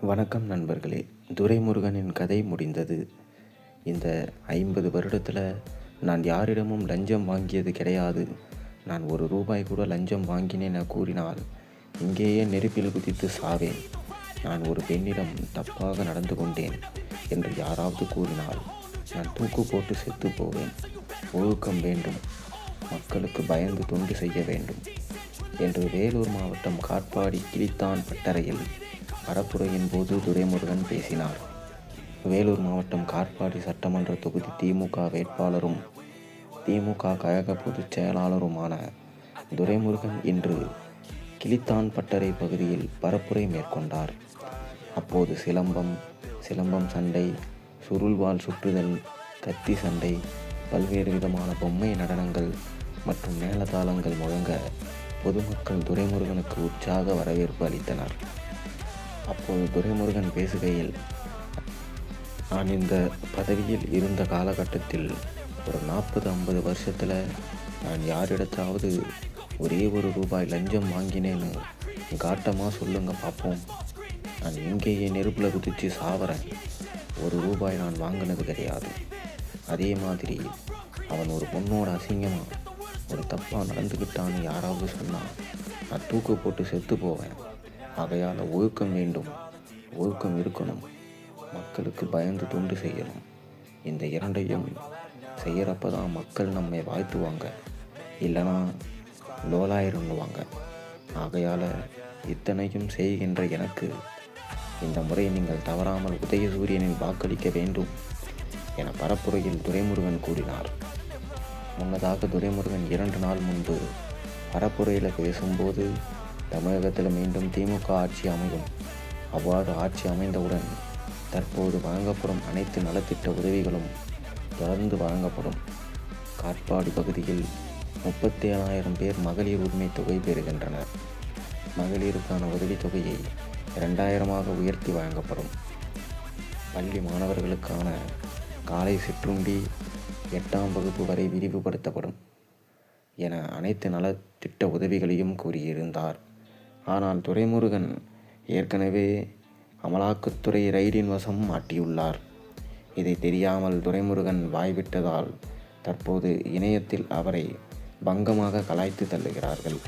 வணக்கம் நண்பர்களே. துரைமுருகனின் கதை முடிந்தது. இந்த 50 வருடத்தில் நான் யாரிடமும் லஞ்சம் வாங்கியது கிடையாது. நான் ₹1 கூட லஞ்சம் வாங்கினேன் என கூறினால் இங்கேயே நெருப்பில் குதித்து சாவேன். நான் ஒரு பெண்ணிடம் தப்பாக நடந்து கொண்டேன் என்று யாராவது கூறினால் நான் தூக்கு போட்டு செத்து போவேன். ஒழுக்கம் வேண்டும், மக்களுக்கு பயந்து தொண்டு செய்ய வேண்டும் என்று வேலூர் மாவட்டம் காட்பாடி கிளித்தான் பட்டறையில் பரப்புரையின் போது துரைமுருகன் பேசினார். வேலூர் மாவட்டம் காட்பாடி சட்டமன்ற தொகுதி திமுக வேட்பாளரும் திமுக கழக பொதுச் செயலாளருமான துரைமுருகன் இன்று கிளித்தான் பட்டறை பகுதியில் பரப்புரை மேற்கொண்டார். அப்போது சிலம்பம் சண்டை, சுருள்வாள் சுற்றுதல், கத்தி சண்டை, பல்வேறு விதமான பொம்மை நடனங்கள் மற்றும் மேளதாளங்கள் முழங்க பொதுமக்கள் துரைமுருகனுக்கு உற்சாக வரவேற்பு அளித்தனர். அப்போது துரைமுருகன் பேசுகையில், நான் இந்த பதவியில் இருந்த காலகட்டத்தில் ஒரு 40-50 வருஷத்தில் நான் யாரிடத்தாவது ஒரே ₹1 லஞ்சம் வாங்கினேன்னு காட்டமாக சொல்லுங்க பார்ப்போம். நான் எங்கேயே நெருப்பில் குதித்து சாவறேன். ₹1 நான் வாங்கினது கிடையாது. அதே மாதிரி அவன் ஒரு பொண்ணோட அசிங்கமாக ஒரு தப்பாக நடந்துக்கிட்டான்னு யாராவது சொன்னால் நான் தூக்கு போட்டு செத்து போவேன். ஆகையால் ஒழுக்கம் வேண்டும், ஒழுக்கம் இருக்கணும், மக்களுக்கு பயந்து தொண்டு செய்யணும். இந்த இரண்டையும் செய்கிறப்ப தான் மக்கள் நம்மை வாழ்த்துவாங்க, இல்லைனா லோலாயிருன்னுவாங்க. ஆகையால் இத்தனையும் செய்கின்ற எனக்கு இந்த முறை நீங்கள் தவறாமல் உதயசூரியனில் வாக்களிக்க வேண்டும் என பரப்புரையில் துரைமுருகன் கூறினார். முன்னதாக துரைமுருகன் 2 நாள் முன்பு பரப்புரையில் பேசும்போது தமிழகத்தில் மீண்டும் திமுக ஆட்சி அமையும். அவ்வாறு ஆட்சி அமைந்தவுடன் தற்போது வழங்கப்படும் அனைத்து நலத்திட்ட உதவிகளும் தொடர்ந்து வழங்கப்படும். காட்பாடி பகுதியில் 37,000 பேர் மகளிர் உரிமை தொகை பெறுகின்றனர். மகளிருக்கான உதவித்தொகையை 2,000 உயர்த்தி வழங்கப்படும். பள்ளி மாணவர்களுக்கான காலை சிற்றுண்டி 8ஆம் வகுப்பு வரை விரிவுபடுத்தப்படும் என அனைத்து நலத்திட்ட உதவிகளையும் கூறியிருந்தார். ஆனால் துரைமுருகன் ஏற்கனவே அமலாக்கத்துறை ரைடின் வசம் மாட்டியுள்ளார். இதை தெரியாமல் துரைமுருகன் வாய்விட்டதால் தற்போது இணையத்தில் அவரை பங்கமாக கலாய்த்து தள்ளுகிறார்கள்.